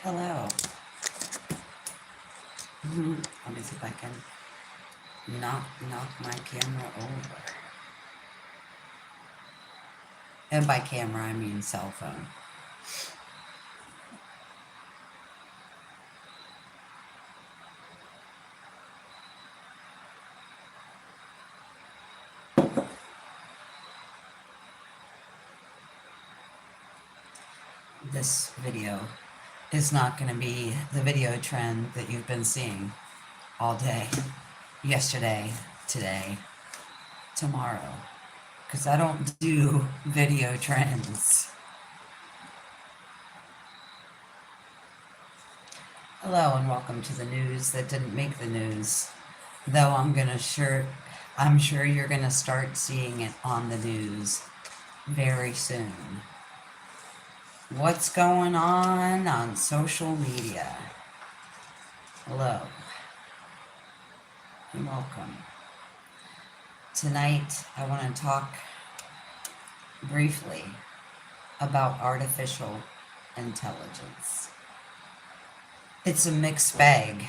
Hello. Let me see if I can knock my camera over. And by camera, I mean cell phone. This video is not going to be the video trend that you've been seeing all day, yesterday, today, tomorrow, because I don't do video trends. Hello and welcome to the news that didn't make the news. Though I'm sure you're gonna start seeing it on the news very soon. What's going on social media? Hello and welcome. Tonight I want to talk briefly about artificial intelligence. It's a mixed bag.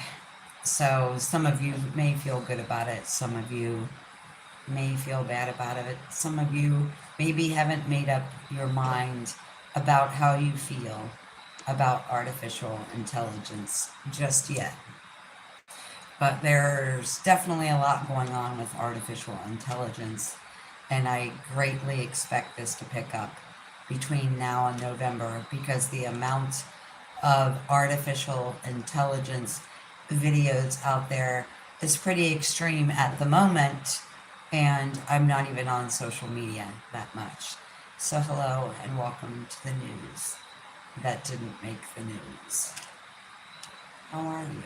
So some of you may feel good about it. Some of you may feel bad about it. Some of you maybe haven't made up your mind about how you feel about artificial intelligence just yet. But there's definitely a lot going on with artificial intelligence, and I greatly expect this to pick up between now and November because the amount of artificial intelligence videos out there is pretty extreme at the moment, and I'm not even on social media that much. So hello and welcome to the news that didn't make the news. How are you?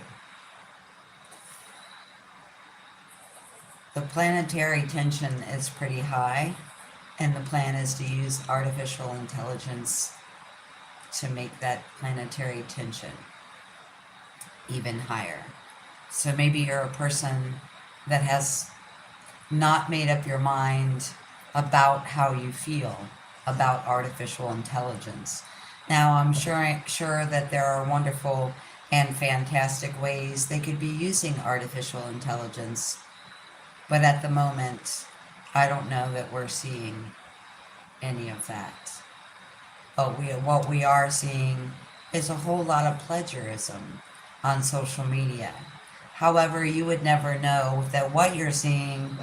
The planetary tension is pretty high, and the plan is to use artificial intelligence to make that planetary tension even higher. So maybe you're a person that has not made up your mind about how you feel about artificial intelligence. Now, I'm sure that there are wonderful and fantastic ways they could be using artificial intelligence, but at the moment, I don't know that we're seeing any of that. But what we are seeing is a whole lot of plagiarism on social media. However, you would never know that what you're seeing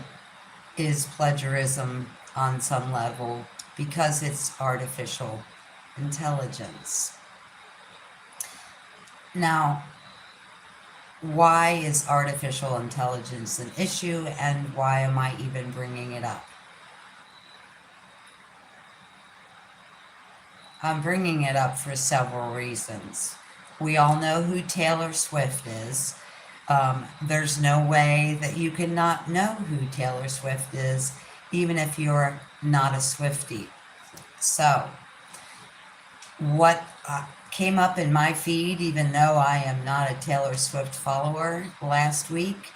is plagiarism on some level because it's artificial intelligence. Now, why is artificial intelligence an issue, and why am I even bringing it up? I'm bringing it up for several reasons. We all know who Taylor Swift is. There's no way that you can not know who Taylor Swift is, even if you're not a Swiftie. So, what came up in my feed, even though I am not a Taylor Swift follower, last week,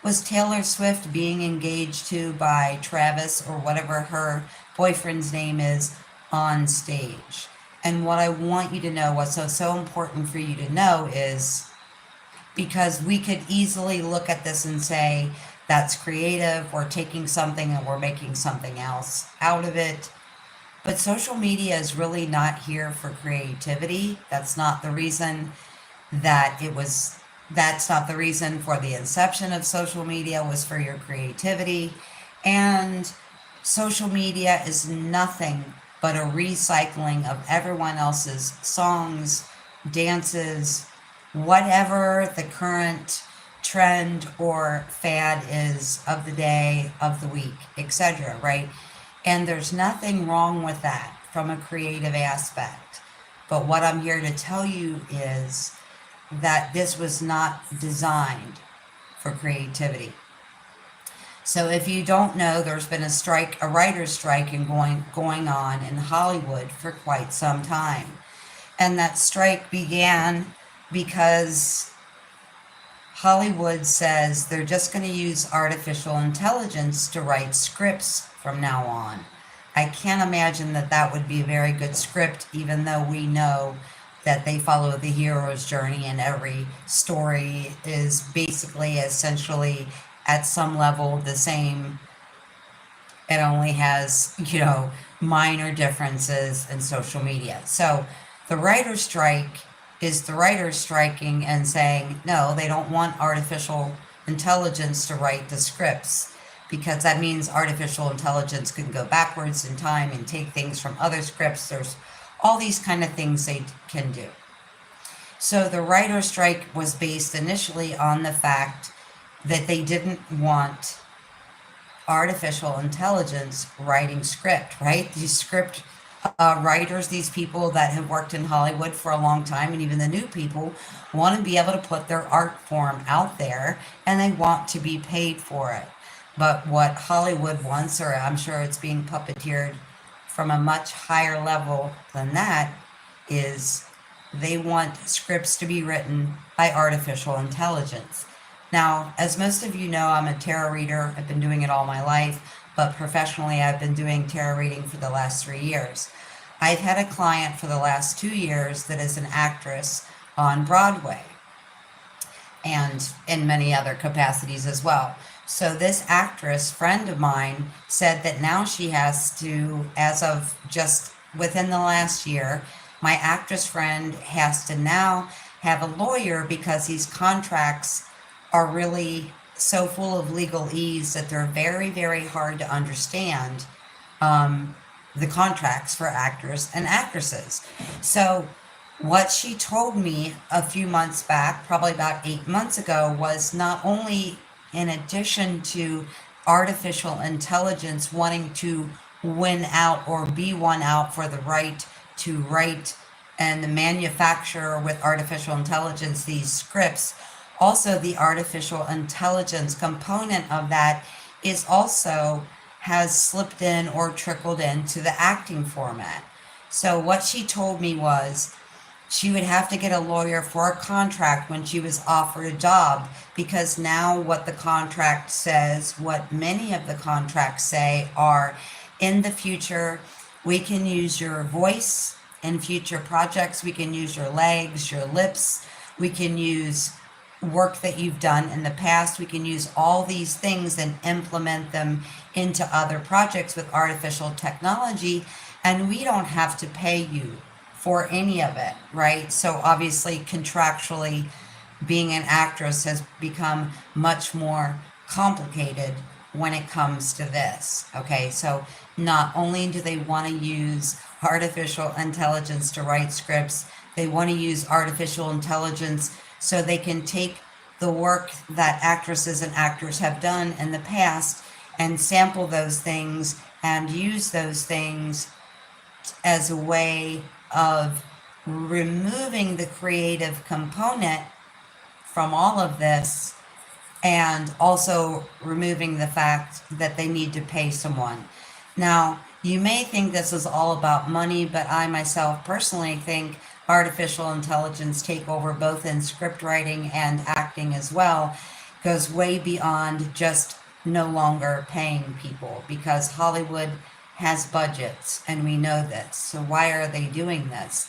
was Taylor Swift being engaged to by Travis, or whatever her boyfriend's name is, on stage. And what I want you to know, what's so important for you to know is, because we could easily look at this and say, that's creative, we're taking something and we're making something else out of it. But social media is really not here for creativity. That's not the reason that's not the reason for the inception of social media, was for your creativity. And social media is nothing but a recycling of everyone else's songs, dances, whatever the current trend or fad is of the day, of the week, etc., right? And there's nothing wrong with that from a creative aspect. But what I'm here to tell you is that this was not designed for creativity. So if you don't know, there's been a writer's strike going on in Hollywood for quite some time. And that strike began because Hollywood says they're just going to use artificial intelligence to write scripts from now on. I can't imagine that would be a very good script, even though we know that they follow the hero's journey, and every story is basically essentially at some level the same. It only has, minor differences in social media. So the writer's strike is the writers striking and saying, no, they don't want artificial intelligence to write the scripts, because that means artificial intelligence can go backwards in time and take things from other scripts. There's all these kind of things they can do. So the writer's strike was based initially on the fact that they didn't want artificial intelligence writing script, right? These script writers, these people that have worked in Hollywood for a long time, and even the new people, want to be able to put their art form out there, and they want to be paid for it. But what Hollywood wants, or I'm sure it's being puppeteered from a much higher level than that, is they want scripts to be written by artificial intelligence. Now, as most of you know, I'm a tarot reader. I've been doing it all my life, but professionally, I've been doing tarot reading for the last 3 years. I've had a client for the last 2 years that is an actress on Broadway, and in many other capacities as well. So this actress friend of mine said that now she has to, as of just within the last year, my actress friend has to now have a lawyer, because these contracts are really so full of legalese that they're very, very hard to understand, the contracts for actors and actresses. So what she told me a few months back, probably about 8 months ago, was not only in addition to artificial intelligence wanting to win out or be won out for the right to write and the manufacture with artificial intelligence these scripts, also the artificial intelligence component of that is also has slipped in or trickled into the acting format. So what she told me was she would have to get a lawyer for a contract when she was offered a job, because now what the contract says, what many of the contracts say, are in the future we can use your voice in future projects, we can use your legs, your lips, we can use work that you've done in the past, we can use all these things and implement them into other projects with artificial technology, and we don't have to pay you for any of it, right? So obviously, contractually, being an actress has become much more complicated when it comes to this. Okay, so not only do they want to use artificial intelligence to write scripts, they want to use artificial intelligence so they can take the work that actresses and actors have done in the past and sample those things and use those things as a way of removing the creative component from all of this, and also removing the fact that they need to pay someone. Now, you may think this is all about money, but I myself personally think artificial intelligence take over both in script writing and acting as well, goes way beyond just no longer paying people, because Hollywood has budgets and we know this. So why are they doing this?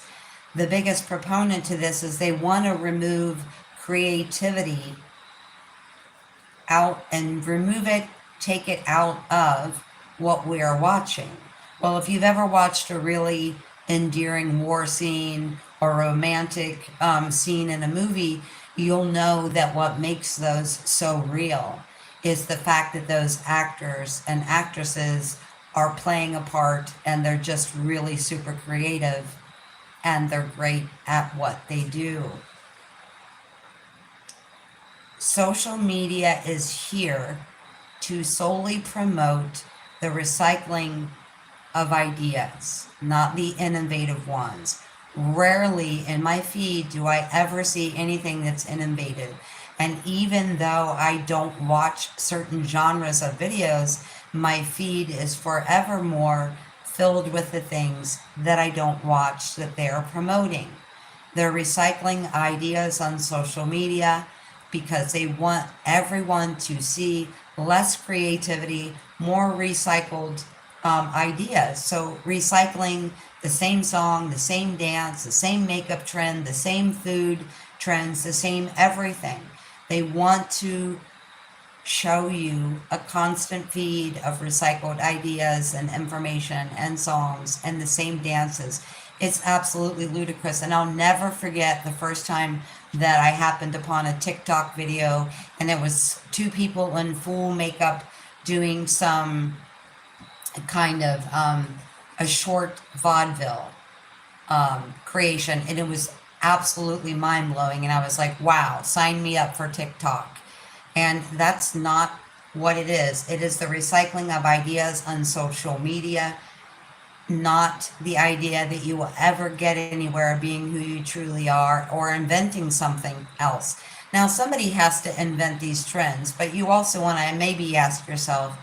The biggest proponent to this is they want to remove creativity out and remove it, take it out of what we are watching. Well, if you've ever watched a really endearing war scene or romantic scene in a movie, you'll know that what makes those so real is the fact that those actors and actresses are playing a part, and they're just really super creative, and they're great at what they do. Social media is here to solely promote the recycling of ideas, not the innovative ones. Rarely in my feed do I ever see anything that's innovative. And even though I don't watch certain genres of videos, my feed is forevermore filled with the things that I don't watch that they are promoting. They're recycling ideas on social media because they want everyone to see less creativity, more recycled ideas. So recycling The same song, the same dance, the same makeup trend, the same food trends, the same everything. They want to show you a constant feed of recycled ideas and information and songs and the same dances. It's absolutely ludicrous. And I'll never forget the first time that I happened upon a TikTok video, and it was two people in full makeup doing some kind of a short vaudeville creation, and it was absolutely mind blowing. And I was like, wow, sign me up for TikTok. And that's not what it is. It is the recycling of ideas on social media, not the idea that you will ever get anywhere being who you truly are or inventing something else. Now, somebody has to invent these trends, but you also want to maybe ask yourself,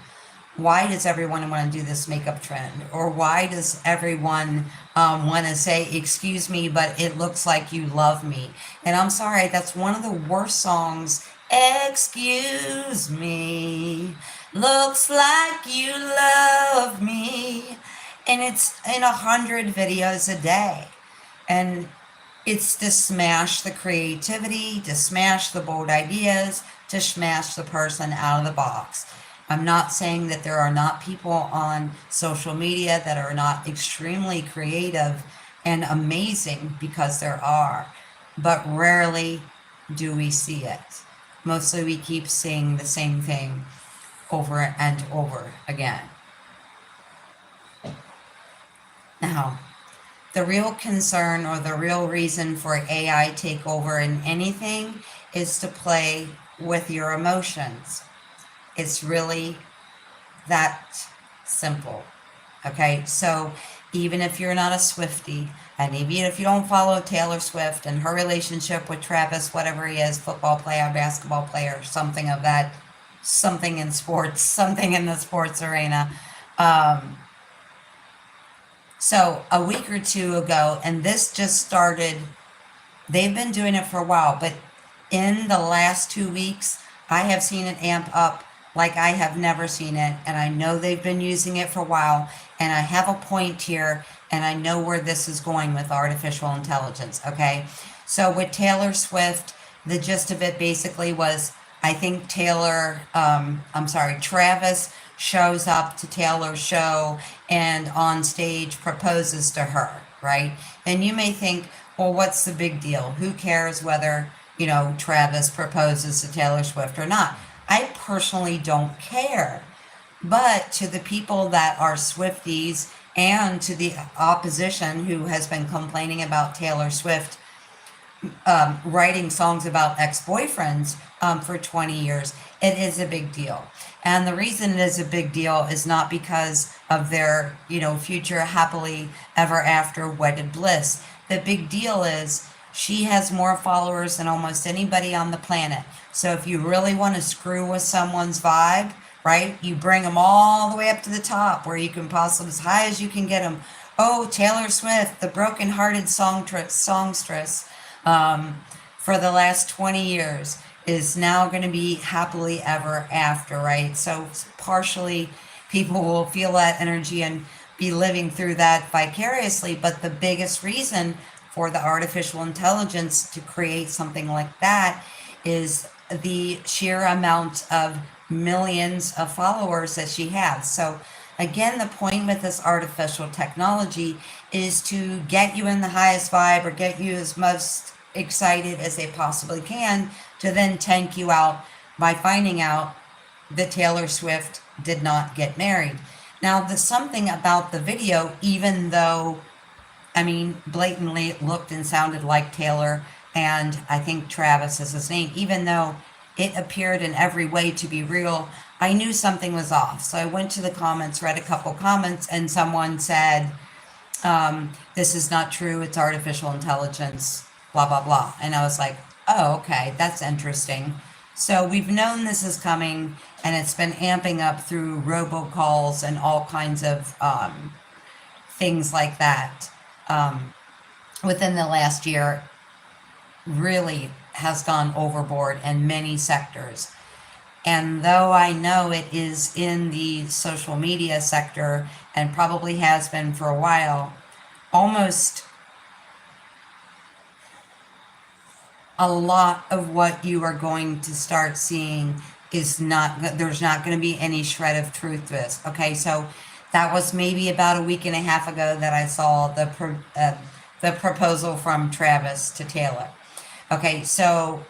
why does everyone want to do this makeup trend? Or why does everyone want to say, excuse me, but it looks like you love me? And I'm sorry, that's one of the worst songs. Excuse me, looks like you love me. And it's in 100 videos a day. And it's to smash the creativity, to smash the bold ideas, to smash the person out of the box. I'm not saying that there are not people on social media that are not extremely creative and amazing, because there are, but rarely do we see it. Mostly we keep seeing the same thing over and over again. Now, the real concern or the real reason for AI takeover in anything is to play with your emotions. It's really that simple. Okay, so even if you're not a Swiftie, and even if you don't follow Taylor Swift and her relationship with Travis, whatever he is, football player, basketball player, something of that, something in sports, something in the sports arena. So a week or two ago, and this just started, they've been doing it for a while, but in the last 2 weeks, I have seen it amp up like I have never seen it. And I know they've been using it for a while, and I have a point here, and I know where this is going with artificial intelligence. Okay. So with Taylor Swift, the gist of it basically was, I think Travis shows up to Taylor's show and on stage proposes to her, right? And you may think, well, what's the big deal? Who cares whether, Travis proposes to Taylor Swift or not? I personally don't care. But to the people that are Swifties and to the opposition who has been complaining about Taylor Swift writing songs about ex-boyfriends for 20 years, it is a big deal. And the reason it is a big deal is not because of their, future happily ever after wedded bliss. The big deal is she has more followers than almost anybody on the planet. So if you really want to screw with someone's vibe, right, you bring them all the way up to the top where you can possibly, as high as you can get them. Oh, Taylor Swift, the broken-hearted songstress for the last 20 years is now going to be happily ever after, right? So partially people will feel that energy and be living through that vicariously. But the biggest reason for the artificial intelligence to create something like that is the sheer amount of millions of followers that she has. So again, the point with this artificial technology is to get you in the highest vibe or get you as most excited as they possibly can, to then tank you out by finding out that Taylor Swift did not get married. Now, the something about the video, even though, blatantly it looked and sounded like Taylor, and I think Travis is his name, even though it appeared in every way to be real, I knew something was off. So I went to the comments, read a couple comments, and someone said, this is not true, it's artificial intelligence, blah, blah, blah. And I was like, oh, okay, that's interesting. So we've known this is coming, and it's been amping up through robocalls and all kinds of things like that. Within the last year, really has gone overboard in many sectors. And though I know it is in the social media sector and probably has been for a while, almost a lot of what you are going to start seeing is not, there's not going to be any shred of truth to this. Okay, so that was maybe about a week and a half ago that I saw the proposal from Travis to Taylor. Okay, so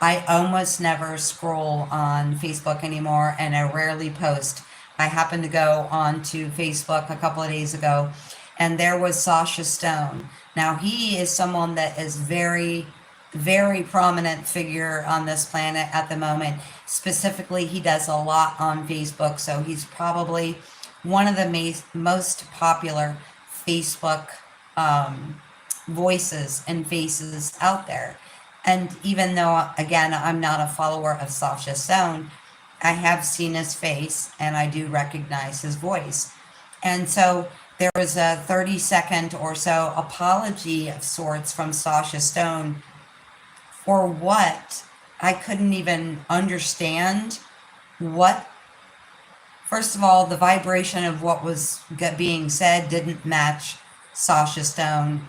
I almost never scroll on Facebook anymore, and I rarely post. I happened to go onto Facebook a couple of days ago, and there was Sasha Stone. Now, he is someone that is very prominent figure on this planet at the moment. Specifically, he does a lot on Facebook, so he's probably one of the most popular Facebook voices and faces out there. And even though, again, I'm not a follower of Sasha Stone, I have seen his face and I do recognize his voice. And so there was a 30-second or so apology of sorts from Sasha Stone for what I couldn't even understand. What, first of all, the vibration of what was being said didn't match Sasha Stone,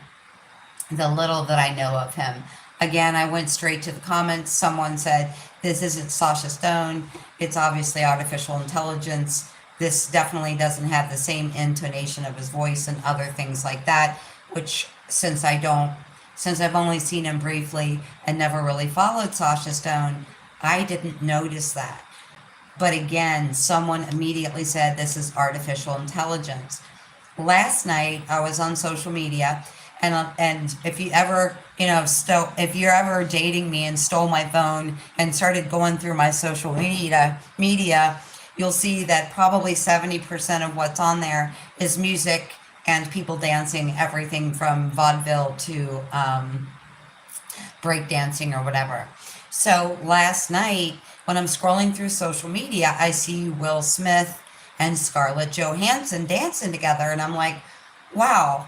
the little that I know of him. Again, I went straight to the comments. Someone said, this isn't Sasha Stone. It's obviously artificial intelligence. This definitely doesn't have the same intonation of his voice and other things like that, which since I've only seen him briefly and never really followed Sasha Stone, I didn't notice that. But again, someone immediately said this is artificial intelligence. Last night, I was on social media, and if you ever, if you're ever dating me and stole my phone and started going through my social media, you'll see that probably 70% of what's on there is music and people dancing, everything from vaudeville to breakdancing or whatever. So last night, when I'm scrolling through social media, I see Will Smith and Scarlett Johansson dancing together, and I'm like, wow,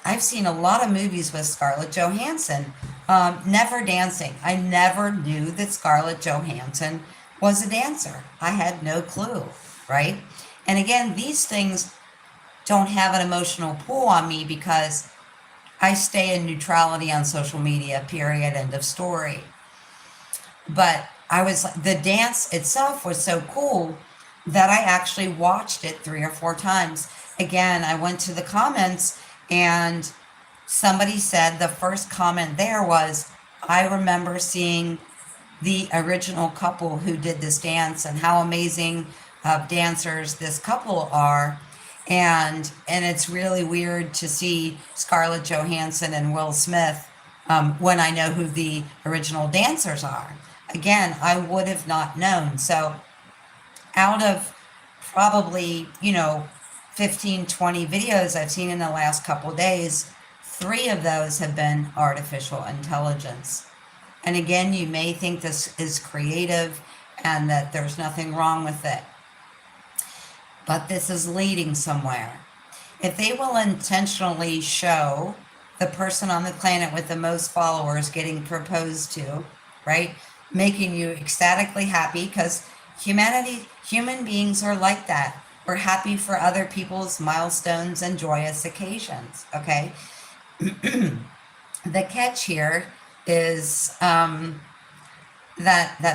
I've seen a lot of movies with Scarlett Johansson, never dancing. I never knew that Scarlett Johansson was a dancer. I had no clue, right? And again, these things don't have an emotional pull on me because I stay in neutrality on social media, period, end of story. But the dance itself was so cool that I actually watched it 3 or 4 times. Again, I went to the comments and somebody said, the first comment there was, I remember seeing the original couple who did this dance and how amazing of dancers this couple are. And it's really weird to see Scarlett Johansson and Will Smith when I know who the original dancers are. Again, I would have not known. So out of probably, 15, 20 videos I've seen in the last couple days, 3 of those have been artificial intelligence. And again, you may think this is creative and that there's nothing wrong with it. But this is leading somewhere. If they will intentionally show the person on the planet with the most followers getting proposed to, right? Making you ecstatically happy, because human beings are like that. We're happy for other people's milestones and joyous occasions, okay? The catch here is that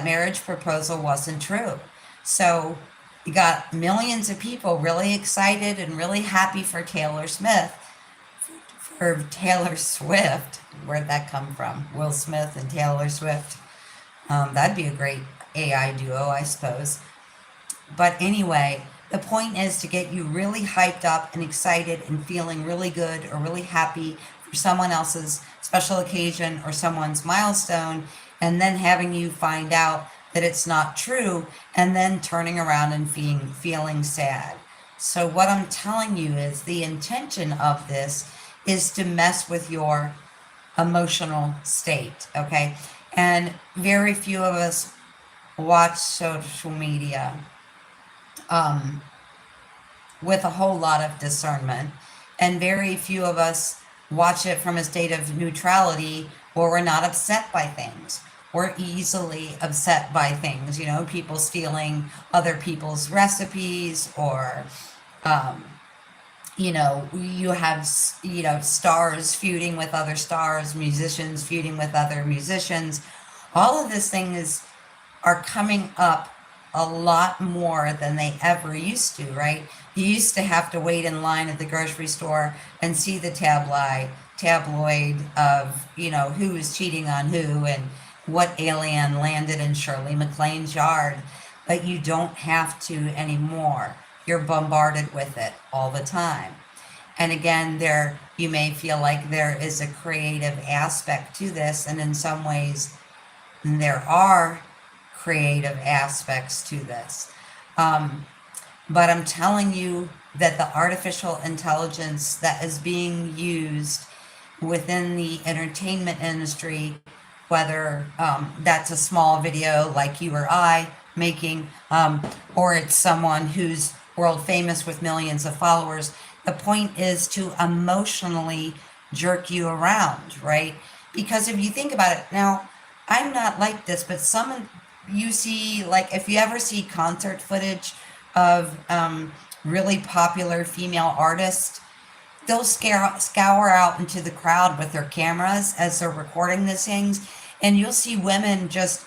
marriage proposal wasn't true. So you got millions of people really excited and really happy for Taylor Swift. Where'd that come from? Will Smith and Taylor Swift. That'd be a great AI duo, I suppose. But anyway, the point is to get you really hyped up and excited and feeling really good or really happy for someone else's special occasion or someone's milestone, and then having you find out that it's not true, and then turning around and feeling sad. So what I'm telling you is the intention of this is to mess with your emotional state, okay? And very few of us watch social media with a whole lot of discernment, and very few of us watch it from a state of neutrality where we're not upset by things. We're easily upset by things, people stealing other people's recipes or You have, stars feuding with other stars, musicians feuding with other musicians. All of this thing are coming up a lot more than they ever used to, right? You used to have to wait in line at the grocery store and see the tabloid of, who was cheating on who and what alien landed in Shirley MacLaine's yard. But you don't have to anymore. You're bombarded with it all the time. And again, you may feel like there is a creative aspect to this, and in some ways there are creative aspects to this. Um, but I'm telling you that the artificial intelligence that is being used within the entertainment industry, whether that's a small video like you or I making, or it's someone who's world famous with millions of followers, the point is to emotionally jerk you around, right? Because if you think about it, now, I'm not like this, but you see, like, if you ever see concert footage of really popular female artists, they'll scour out into the crowd with their cameras as they're recording these things, and you'll see women just,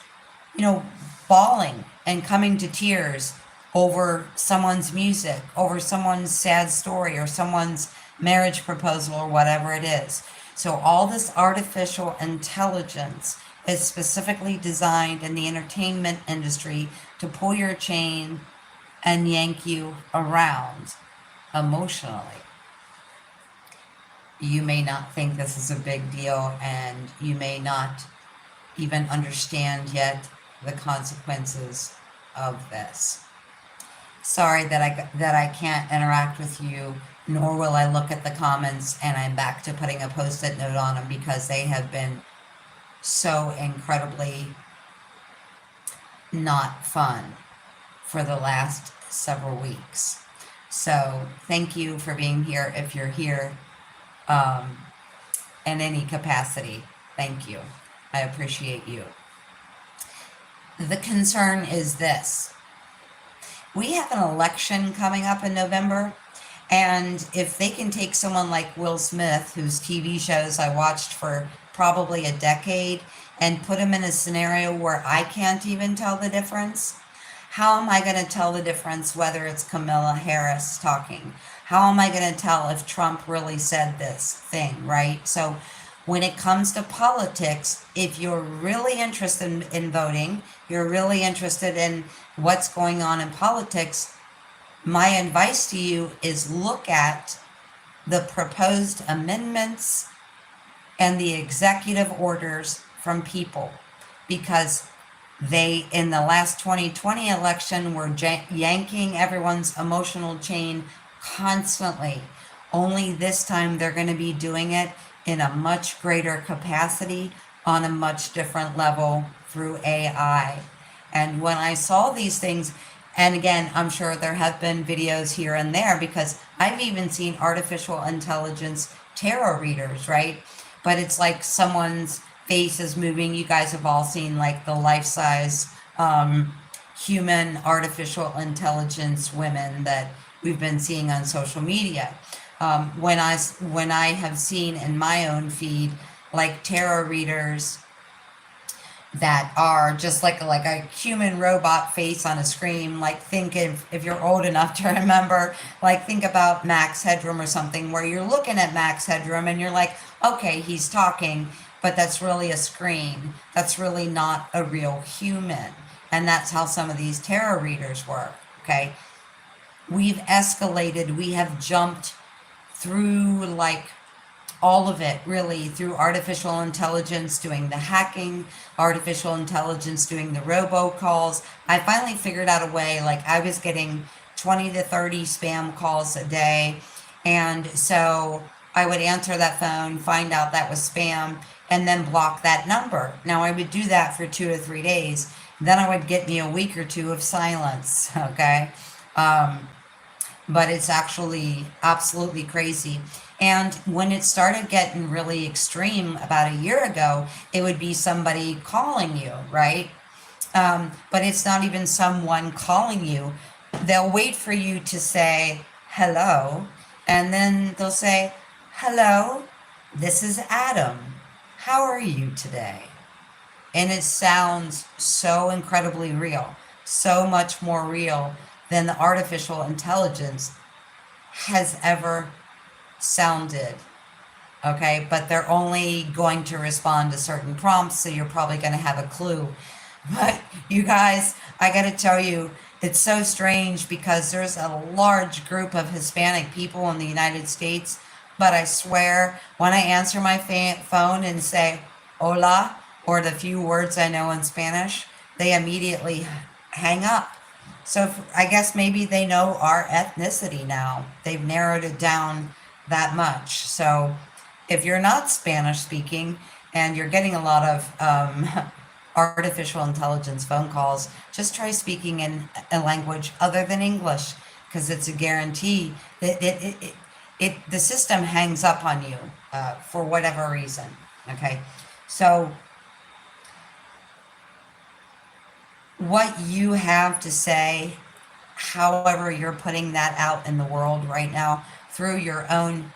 you know, bawling and coming to tears over someone's music, over someone's sad story, or someone's marriage proposal, or whatever it is. So all this artificial intelligence is specifically designed in the entertainment industry to pull your chain and yank you around emotionally. You may not think this is a big deal, and you may not even understand yet the consequences of this. Sorry that I can't interact with you, nor will I look at the comments, and I'm back to putting a post-it note on them because they have been so incredibly not fun for the last several weeks. So thank you for being here if you're here in any capacity. Thank you. I appreciate you. The concern is this. We have an election coming up in November, and if they can take someone like Will Smith, whose TV shows I watched for probably a decade, and put him in a scenario where I can't even tell the difference, how am I going to tell the difference whether it's Kamala Harris talking? How am I going to tell if Trump really said this thing, right? So when it comes to politics, if you're really interested in voting, you're really interested in what's going on in politics, my advice to you is look at the proposed amendments and the executive orders from people, because they, in the last 2020 election, were yanking everyone's emotional chain constantly. Only this time they're going to be doing it in a much greater capacity, on a much different level, through AI. And when I saw these things, and again, I'm sure there have been videos here and there, because I've even seen artificial intelligence tarot readers, right? But it's like someone's face is moving. You guys have all seen like the life-size human artificial intelligence women that we've been seeing on social media. When I have seen in my own feed like tarot readers that are just like a human robot face on a screen, like think if you're old enough to remember, like think about Max Headroom or something, where you're looking at Max Headroom and you're like, okay, he's talking, but that's really a screen. That's really not a real human. And that's how some of these tarot readers work, okay? We've escalated, we have jumped through like all of it, really, through artificial intelligence doing the hacking, artificial intelligence doing the robocalls. I finally figured out a way, like I was getting 20 to 30 spam calls a day, and so I would answer that phone, find out that was spam, and then block that number. Now I would do that for 2 or 3 days. Then I would get me a week or two of silence, okay? But it's actually absolutely crazy. And when it started getting really extreme about a year ago, it would be somebody calling you, right? But it's not even someone calling you. They'll wait for you to say hello, And then they'll say, "Hello, this is Adam. How are you today?" And it sounds so incredibly real, so much more real than the artificial intelligence has ever sounded. Okay, but they're only going to respond to certain prompts, so you're probably going to have a clue. But you guys, I got to tell you, it's so strange because there's a large group of Hispanic people in the United States. But I swear, when I answer my phone and say hola, or the few words I know in Spanish, they immediately hang up. So I guess maybe they know our ethnicity now. They've narrowed it down that much. So if you're not Spanish speaking and you're getting a lot of artificial intelligence phone calls, just try speaking in a language other than English, because it's a guarantee that the system hangs up on you for whatever reason. Okay, so what you have to say, however you're putting that out in the world right now through your own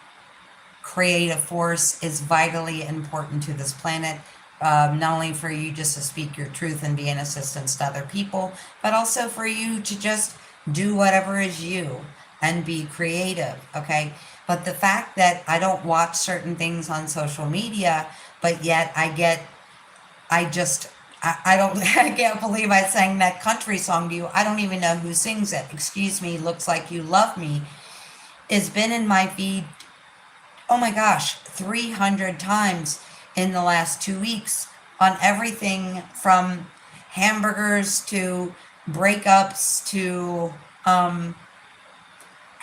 creative force, is vitally important to this planet. Not only for you just to speak your truth and be an assistance to other people, but also for you to just do whatever is you and be creative, okay? But the fact that I don't watch certain things on social media, but yet I just, I don't, I can't believe I sang that country song to you. I don't even know who sings it. Excuse me, looks like you love me. It's been in my feed, oh my gosh, 300 times in the last 2 weeks on everything from hamburgers to breakups to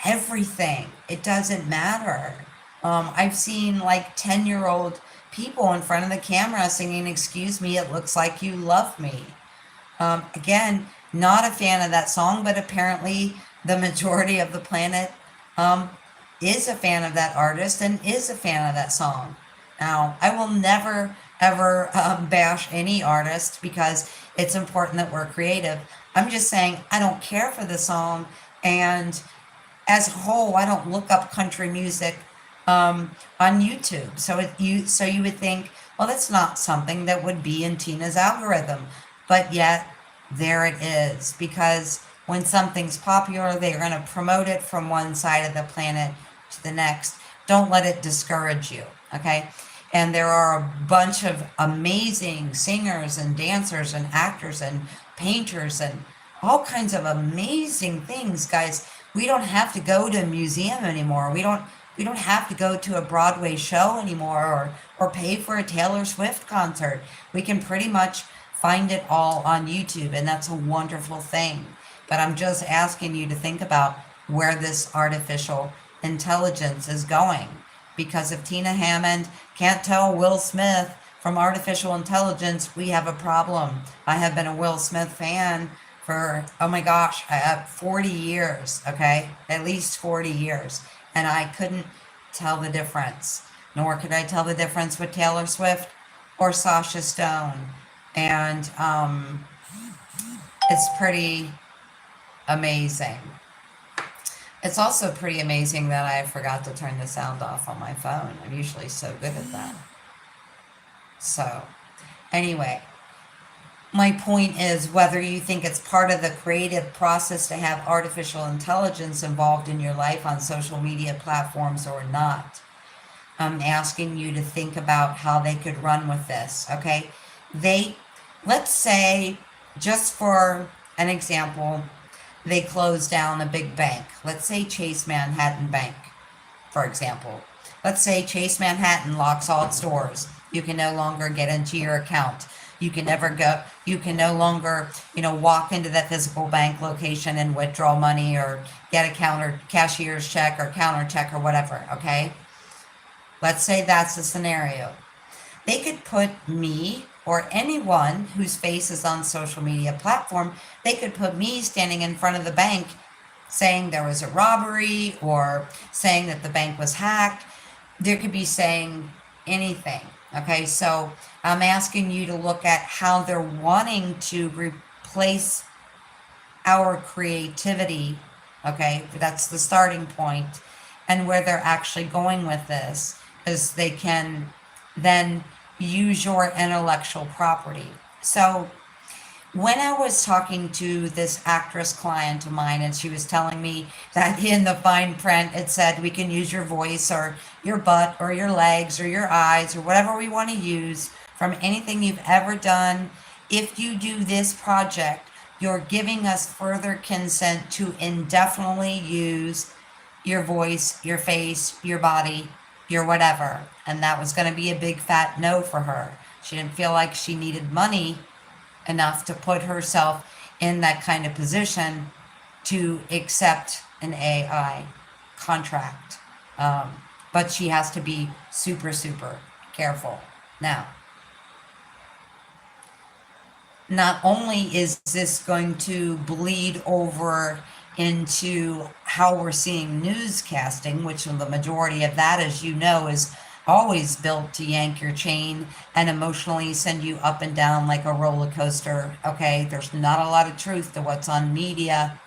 everything. It doesn't matter. I've seen like 10-year-old people in front of the camera singing, "Excuse me, it looks like you love me." Again, not a fan of that song, but apparently the majority of the planet is a fan of that artist and is a fan of that song. Now, I will never ever bash any artist because it's important that we're creative. I'm just saying I don't care for the song, and as a whole, I don't look up country music on YouTube. So you would think, well, that's not something that would be in Tina's algorithm, but yet there it is, because when something's popular, they're going to promote it from one side of the planet to the next. Don't let it discourage you, okay? And there are a bunch of amazing singers and dancers and actors and painters and all kinds of amazing things, guys. We don't have to go to a museum anymore. We don't have to go to a Broadway show anymore, or pay for a Taylor Swift concert. We can pretty much find it all on YouTube, and that's a wonderful thing. But I'm just asking you to think about where this artificial intelligence is going. Because if Tina Hammond can't tell Will Smith from artificial intelligence, we have a problem. I have been a Will Smith fan for, oh my gosh, 40 years, okay? At least 40 years. And I couldn't tell the difference. Nor could I tell the difference with Taylor Swift or Sasha Stone. And it's pretty amazing. It's also pretty amazing that I forgot to turn the sound off on my phone. I'm usually so good at that. So, anyway, my point is, whether you think it's part of the creative process to have artificial intelligence involved in your life on social media platforms or not, I'm asking you to think about how they could run with this, okay? Let's say, just for an example, they close down a big bank. Let's say Chase Manhattan Bank, for example. Let's say Chase Manhattan locks all its doors. You can no longer get into your account. You can no longer, walk into that physical bank location and withdraw money or get a cashier's check or counter check or whatever, okay? Let's say that's the scenario. They could put me or anyone whose face is on social media platform, they could put me standing in front of the bank saying there was a robbery or saying that the bank was hacked. There could be saying anything. Okay, so I'm asking you to look at how they're wanting to replace our creativity. Okay, that's the starting point. And where they're actually going with this is they can then use your intellectual property. So when I was talking to this actress client of mine, and she was telling me that in the fine print it said we can use your voice or your butt or your legs or your eyes or whatever we want to use from anything you've ever done. If you do this project, you're giving us further consent to indefinitely use your voice, your face, your body, your whatever. And that was going to be a big fat no for her. She didn't feel like she needed money enough to put herself in that kind of position to accept an AI contract. But she has to be super, super careful. Now, not only is this going to bleed over into how we're seeing newscasting, which the majority of that, as you know, is always built to yank your chain and emotionally send you up and down like a roller coaster. Okay, there's not a lot of truth to what's on media.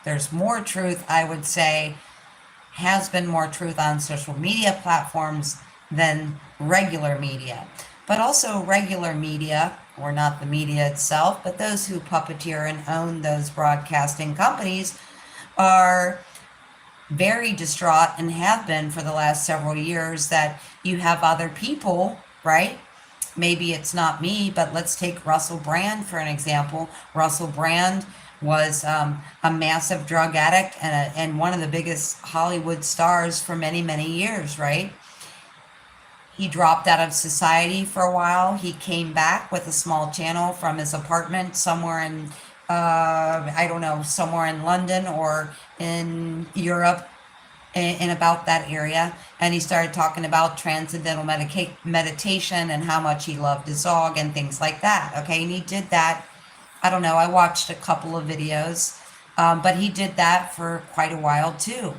There's more truth, I would say, has been more truth on social media platforms than regular media. But also regular media, or not the media itself, but those who puppeteer and own those broadcasting companies are very distraught and have been for the last several years that you have other people, right? Maybe it's not me, but let's take Russell Brand for an example. Russell Brand was a massive drug addict and one of the biggest Hollywood stars for many, many years, right? He dropped out of society for a while. He came back with a small channel from his apartment somewhere in, I don't know, somewhere in London or in Europe, in about that area. And he started talking about transcendental meditation and how much he loved his dog and things like that. Okay, and he did that. I don't know, I watched a couple of videos, but he did that for quite a while too.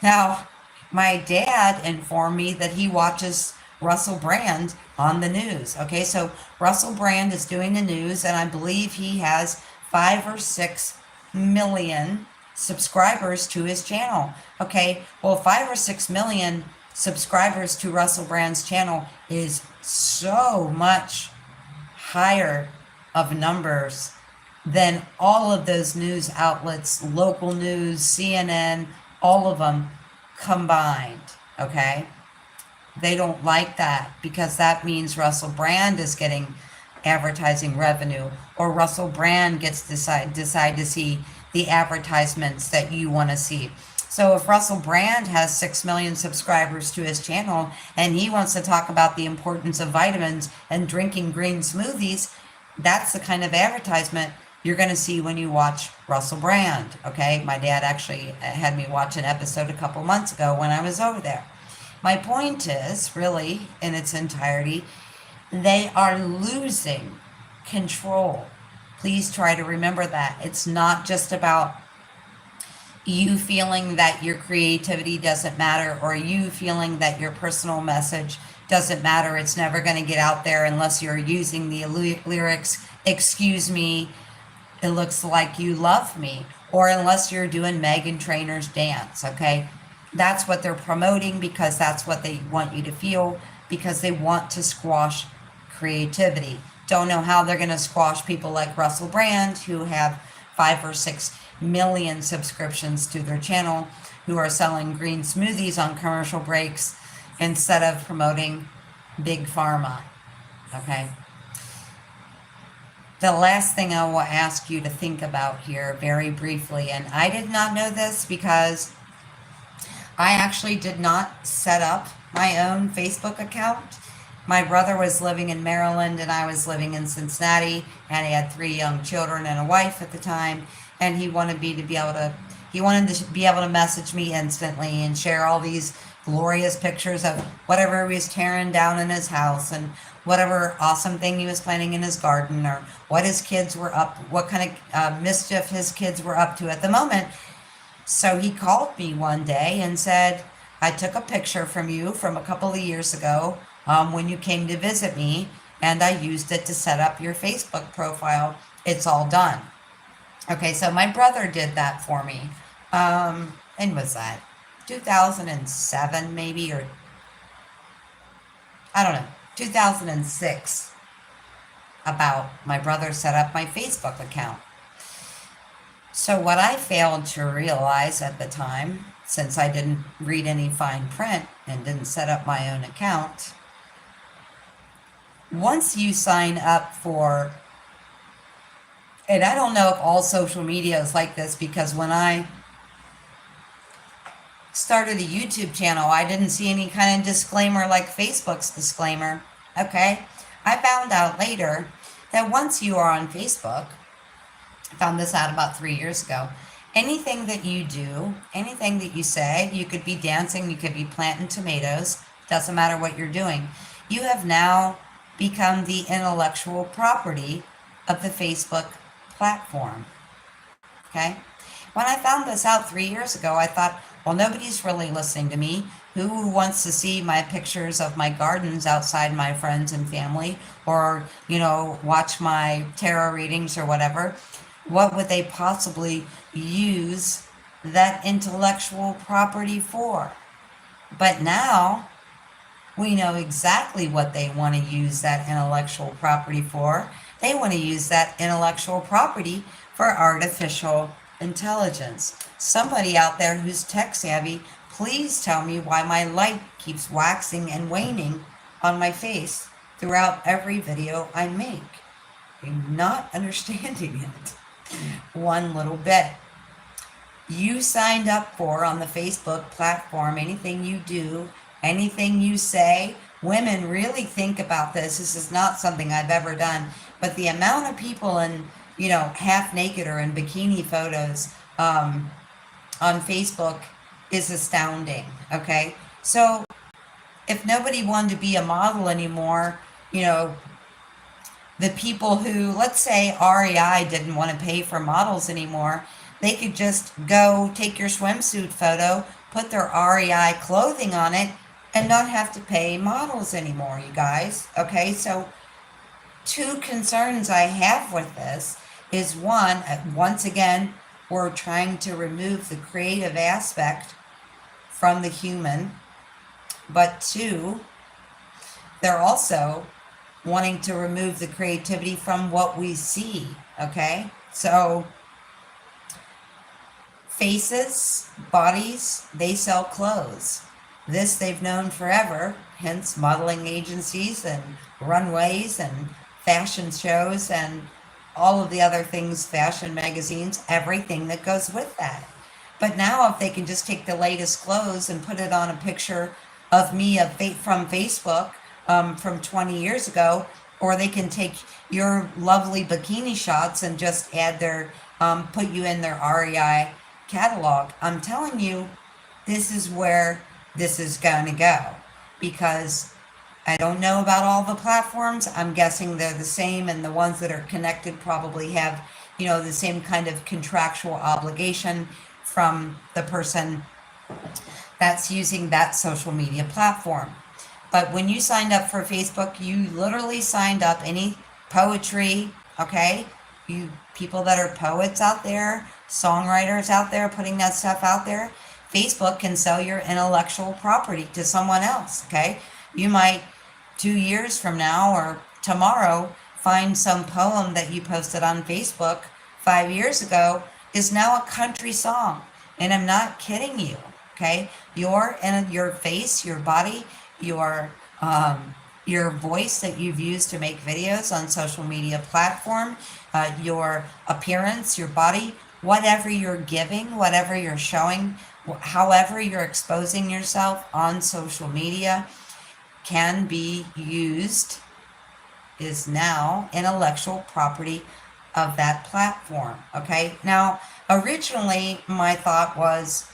Now, my dad informed me that he watches Russell Brand on the news. Okay, so Russell Brand is doing the news, and I believe he has 5 or 6 million subscribers to his channel. Okay, well, 5 or 6 million subscribers to Russell Brand's channel is so much higher of numbers than all of those news outlets, local news, CNN, all of them combined. Okay, they don't like that because that means Russell Brand is getting advertising revenue, or Russell Brand gets decide to see the advertisements that you want to see. So if Russell Brand has 6 million subscribers to his channel and he wants to talk about the importance of vitamins and drinking green smoothies, that's the kind of advertisement you're going to see when you watch Russell Brand. Okay, my dad actually had me watch an episode a couple months ago when I was over there. My point is, really, in its entirety, they are losing control. Please try to remember that. It's not just about you feeling that your creativity doesn't matter or you feeling that your personal message doesn't matter. It's never going to get out there unless you're using the lyrics, "Excuse me, it looks like you love me," or unless you're doing Meghan Trainor's dance, okay? That's what they're promoting because that's what they want you to feel, because they want to squash creativity. Don't know how they're going to squash people like Russell Brand, who have 5 or 6 million subscriptions to their channel, who are selling green smoothies on commercial breaks instead of promoting big pharma. Okay. The last thing I will ask you to think about here very briefly, and I did not know this because I actually did not set up my own Facebook account. My brother was living in Maryland and I was living in Cincinnati, and he had 3 young children and a wife at the time, and he wanted to be able to message me instantly and share all these glorious pictures of whatever he was tearing down in his house and whatever awesome thing he was planting in his garden, or what his kids were up, what kind of mischief his kids were up to at the moment. So he called me one day and said, "I took a picture from you from a couple of years ago when you came to visit me, and I used it to set up your Facebook profile. It's all done." Okay, so my brother did that for me. And was that 2007 maybe, or I don't know, 2006, about my brother set up my Facebook account. So what I failed to realize at the time, since I didn't read any fine print and didn't set up my own account, once you sign up for, and I don't know if all social media is like this, because when I started a YouTube channel, I didn't see any kind of disclaimer like Facebook's disclaimer. Okay, I found out later that once you are on Facebook, I found this out about 3 years ago, anything that you do, anything that you say, you could be dancing, you could be planting tomatoes, doesn't matter what you're doing, you have now become the intellectual property of the Facebook platform. Okay? When I found this out 3 years ago, I thought, well, nobody's really listening to me. Who wants to see my pictures of my gardens outside my friends and family, or, watch my tarot readings or whatever? What would they possibly use that intellectual property for? But now we know exactly what they want to use that intellectual property for. They want to use that intellectual property for artificial intelligence. Somebody out there who's tech savvy, please tell me why my light keeps waxing and waning on my face throughout every video I make. I'm not understanding it one little bit. You signed up for, on the Facebook platform, anything you do, anything you say. Women, really think about this. This is not something I've ever done, but the amount of people in, half naked or in bikini photos on Facebook is astounding. Okay, so if nobody wanted to be a model anymore, the people who, let's say REI didn't want to pay for models anymore, they could just go take your swimsuit photo, put their REI clothing on it, and not have to pay models anymore, you guys. Okay, so two concerns I have with this is, one, once again, we're trying to remove the creative aspect from the human, but two, they're also wanting to remove the creativity from what we see. Okay, so faces, bodies, they sell clothes. This they've known forever, hence modeling agencies and runways and fashion shows and all of the other things, fashion magazines, everything that goes with that. But now if they can just take the latest clothes and put it on a picture of me from Facebook from 20 years ago, or they can take your lovely bikini shots and just add their, put you in their REI catalog. I'm telling you, this is where this is going to go, because I don't know about all the platforms. I'm guessing they're the same, and the ones that are connected probably have, the same kind of contractual obligation from the person that's using that social media platform. But when you signed up for Facebook, you literally signed up any poetry, okay? You people that are poets out there, songwriters out there, putting that stuff out there, Facebook can sell your intellectual property to someone else, okay? You might 2 years from now or tomorrow find some poem that you posted on Facebook 5 years ago is now a country song. And I'm not kidding you, okay? Your face, your body, your voice that you've used to make videos on social media platform, your appearance, your body, whatever you're giving, whatever you're showing, however you're exposing yourself on social media can be used, is now intellectual property of that platform. Okay, now originally my thought was,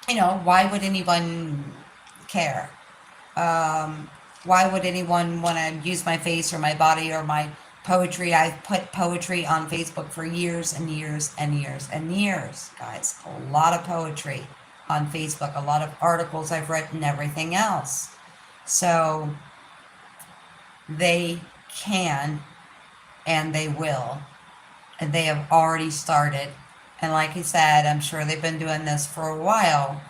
why would anyone care? Why would anyone want to use my face or my body or my poetry? I've put poetry on Facebook for years and years and years and years, guys. A lot of poetry on Facebook, a lot of articles I've written, everything else. So they can and they will, and they have already started. And like I said, I'm sure they've been doing this for a while,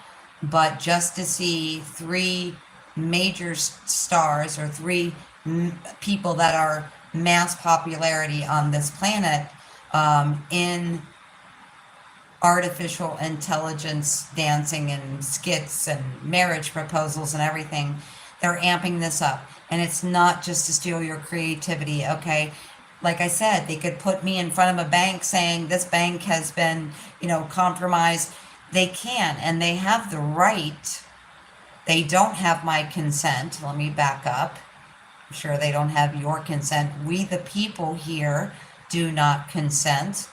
but just to see three major stars, or three people that are mass popularity on this planet, in artificial intelligence dancing and skits and marriage proposals and everything, they're amping this up. And it's not just to steal your creativity, okay? Like I said, they could put me in front of a bank saying this bank has been, compromised. They can, and they have the right. They don't have my consent. Let me back up. I'm sure they don't have your consent. We, the people here, do not consent.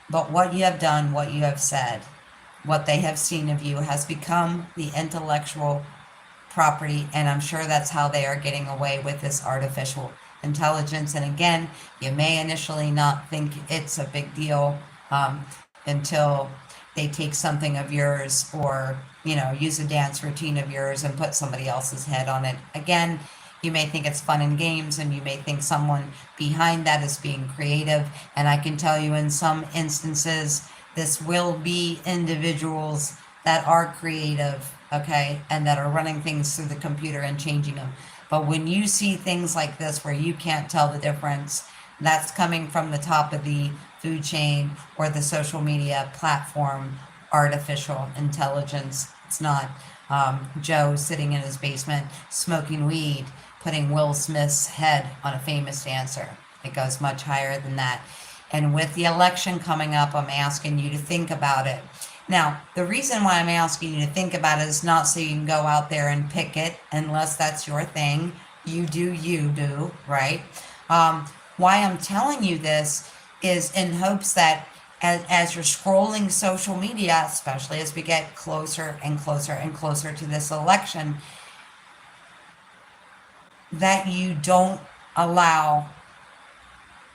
But what you have done, what you have said, what they have seen of you has become the intellectual property, and I'm sure that's how they are getting away with this artificial intelligence. And again, you may initially not think it's a big deal, until they take something of yours, or use a dance routine of yours and put somebody else's head on it. Again, you may think it's fun and games, and you may think someone behind that is being creative. And I can tell you, in some instances, this will be individuals that are creative, okay, and that are running things through the computer and changing them. But when you see things like this where you can't tell the difference, that's coming from the top of the food chain or the social media platform artificial intelligence. It's not Joe sitting in his basement smoking weed, putting Will Smith's head on a famous dancer. It goes much higher than that. And with the election coming up, I'm asking you to think about it. Now, the reason why I'm asking you to think about it is not so you can go out there and pick it, unless that's your thing. You do, right? Why I'm telling you this is in hopes that as you're scrolling social media, especially as we get closer and closer and closer to this election, that you don't allow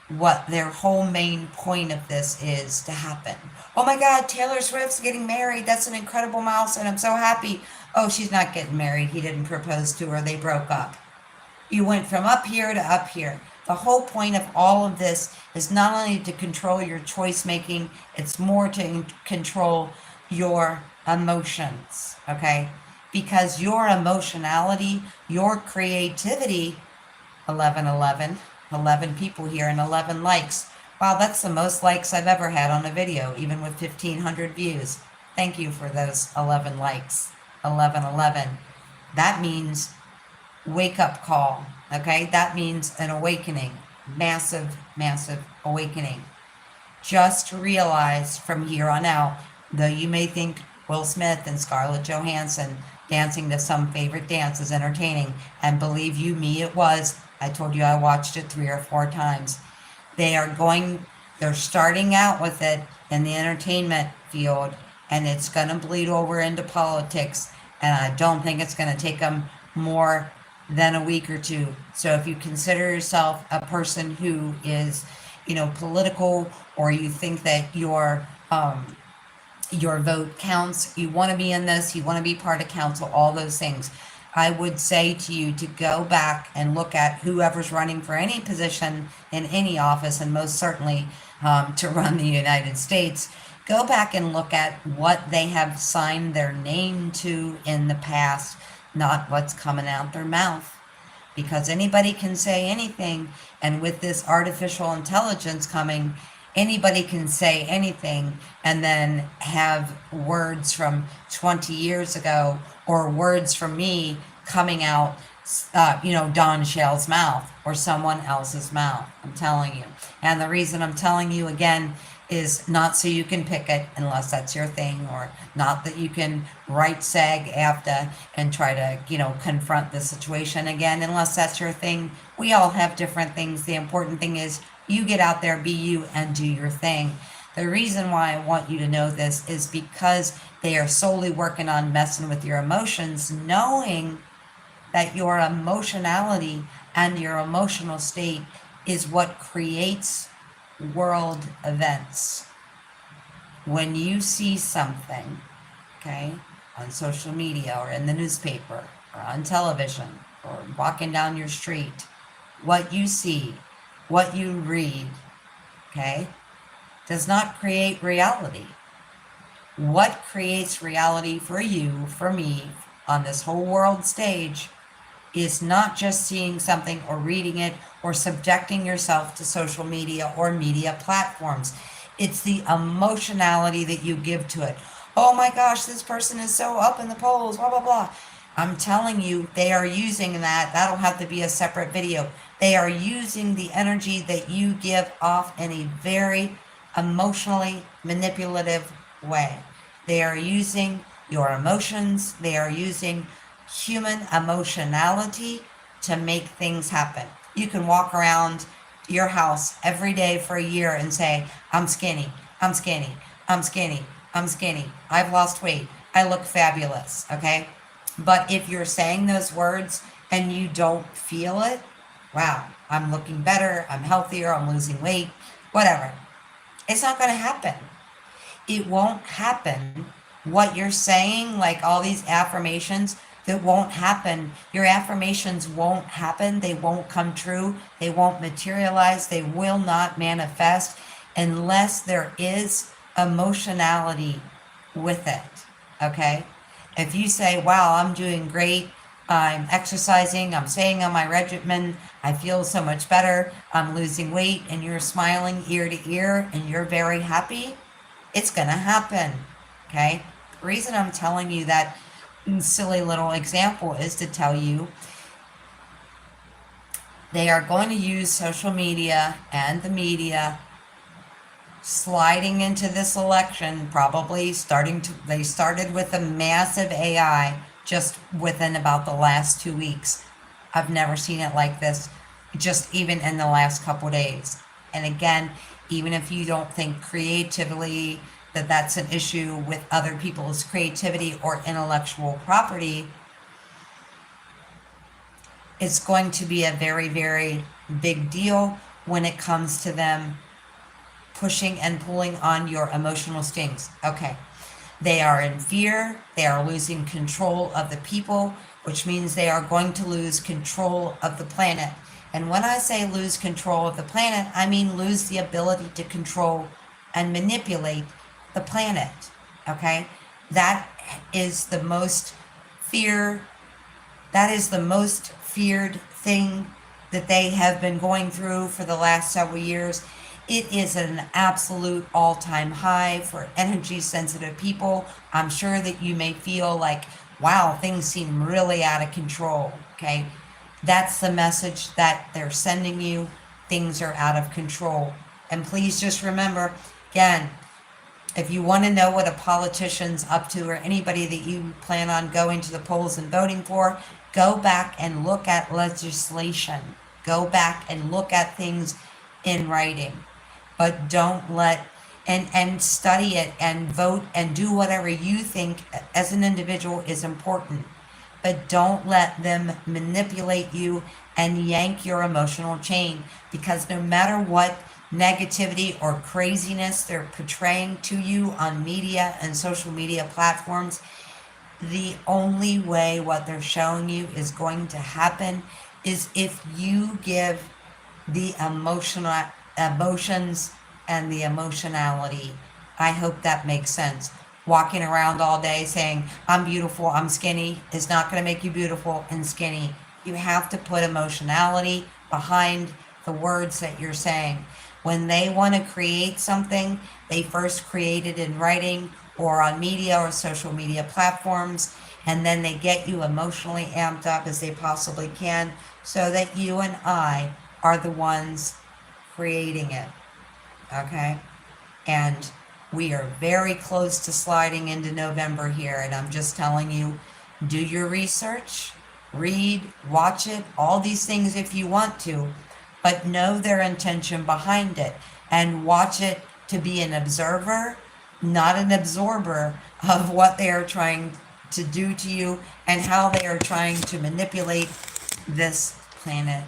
what their whole main point of this is to happen. Oh my God, Taylor Swift's getting married. That's an incredible milestone. I'm so happy. Oh, she's not getting married. He didn't propose to her. They broke up. You went from up here to up here. The whole point of all of this is not only to control your choice making, it's more to control your emotions, okay? Because your emotionality, your creativity, 11 people here and 11 likes. Wow, that's the most likes I've ever had on a video, even with 1,500 views. Thank you for those 11 likes. 11. That means wake up call, okay? That means an awakening, massive awakening. Just realize from here on out, though you may think Will Smith and Scarlett Johansson dancing to some favorite dance is entertaining, and believe you me, it was. I told you I watched it 3 or 4 times. They're starting out with it in the entertainment field, and it's going to bleed over into politics, and I don't think it's going to take them more than a week or two. So if you consider yourself a person who is, political, or you think that your vote counts, you want to be in this, you want to be part of council, all those things, I would say to you to go back and look at whoever's running for any position in any office, and most certainly to run the United States. Go back and look at what they have signed their name to in the past, not what's coming out their mouth. Because anybody can say anything, and with this artificial intelligence coming, anybody can say anything and then have words from 20 years ago, or words from me coming out, Don Shell's mouth or someone else's mouth. I'm telling you. And the reason I'm telling you again is not so you can pick it, unless that's your thing, or not that you can write SAG-AFTRA and try to, confront the situation again, unless that's your thing. We all have different things. The important thing is you get out there, be you, and do your thing. The reason why I want you to know this is because they are solely working on messing with your emotions, knowing that your emotionality and your emotional state is what creates world events. When you see something, okay, on social media or in the newspaper or on television or walking down your street, what you see, what you read, okay, does not create reality. What creates reality for you, for me, on this whole world stage is not just seeing something or reading it or subjecting yourself to social media or media platforms. It's the emotionality that you give to it. Oh my gosh, this person is so up in the polls, blah, blah, blah. I'm telling you, they are using that. That'll have to be a separate video. They are using the energy that you give off in a very emotionally manipulative way. They are using your emotions. They are using human emotionality to make things happen. You can walk around your house every day for a year and say, I'm skinny, I'm skinny, I'm skinny, I'm skinny, I've lost weight, I look fabulous, okay? But if you're saying those words and you don't feel it, wow, I'm looking better, I'm healthier, I'm losing weight, whatever. It's not going to happen. It won't happen. What you're saying, like all these affirmations, that won't happen. Your affirmations won't happen. They won't come true. They won't materialize. They will not manifest unless there is emotionality with it. Okay? If you say, wow, I'm doing great, I'm exercising, I'm staying on my regimen, I feel so much better, I'm losing weight, and you're smiling ear to ear and you're very happy, it's going to happen. Okay? The reason I'm telling you that silly little example is to tell you they are going to use social media and the media sliding into this election, probably they started with a massive AI just within about the last 2 weeks. I've never seen it like this, just even in the last couple of days. And again, even if you don't think creatively that that's an issue with other people's creativity or intellectual property, it's going to be a very, very big deal when it comes to them pushing and pulling on your emotional strings. Okay. They are in fear. They are losing control of the people, which means they are going to lose control of the planet. And when I say lose control of the planet, I mean lose the ability to control and manipulate the planet. Okay? That is the most fear, that is the most feared thing that they have been going through for the last several years. It is an absolute all-time high for energy-sensitive people. I'm sure that you may feel like, wow, things seem really out of control, okay? That's the message that they're sending you. Things are out of control. And please just remember, again, if you want to know what a politician's up to or anybody that you plan on going to the polls and voting for, go back and look at legislation. Go back and look at things in writing. But don't let, and study it and vote and do whatever you think as an individual is important. But don't let them manipulate you and yank your emotional chain, because no matter what negativity or craziness they're portraying to you on media and social media platforms, the only way what they're showing you is going to happen is if you give the emotions and the emotionality. I hope that makes sense. Walking around all day saying, I'm beautiful, I'm skinny, is not going to make you beautiful and skinny. You have to put emotionality behind the words that you're saying. When they want to create something, they first create it in writing or on media or social media platforms, and then they get you emotionally amped up as they possibly can so that you and I are the ones creating it. Okay? And we are very close to sliding into November here, and I'm just telling you, do your research, read, watch it, all these things if you want to, but know their intention behind it and watch it to be an observer, not an absorber of what they are trying to do to you and how they are trying to manipulate this planet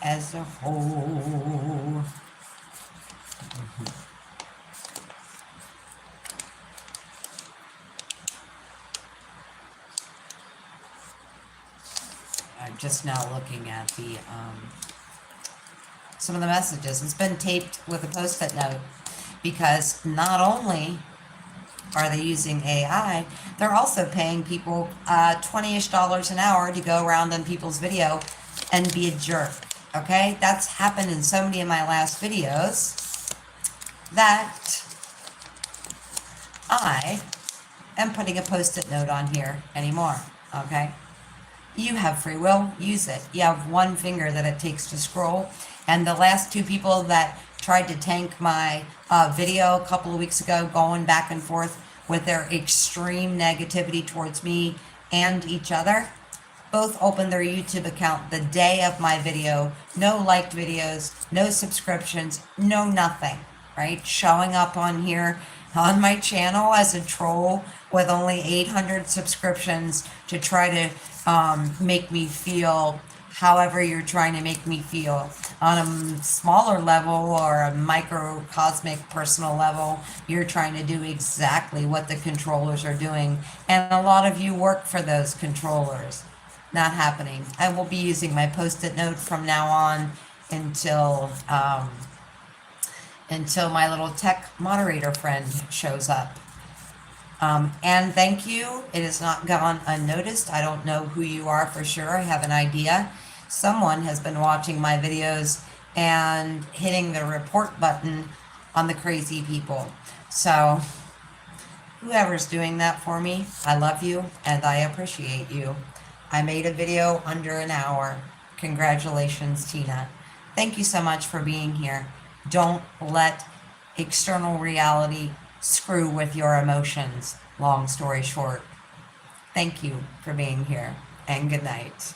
as a whole. I'm just now looking at the some of the messages. It's been taped with a post-it note because not only are they using AI? They're also paying people $20-ish an hour to go around on people's video and be a jerk. Okay, that's happened in so many of my last videos that I am putting a post-it note on here anymore. Okay, you have free will, use it. You have one finger that it takes to scroll. And the last two people that tried to tank my video a couple of weeks ago, going back and forth with their extreme negativity towards me and each other, both opened their YouTube account the day of my video. No liked videos, no subscriptions, no nothing, right? Showing up on here on my channel as a troll with only 800 subscriptions to try to make me feel however you're trying to make me feel. On a smaller level or a microcosmic personal level, you're trying to do exactly what the controllers are doing. And a lot of you work for those controllers. Not happening. I will be using my post-it note from now on until my little tech moderator friend shows up. And thank you. It has not gone unnoticed. I don't know who you are for sure. I have an idea. Someone has been watching my videos and hitting the report button on the crazy people. So whoever's doing that for me, I love you and I appreciate you. I made a video under an hour. Congratulations, Tina. Thank you so much for being here. Don't let external reality screw with your emotions. Long story short. Thank you for being here, and good night.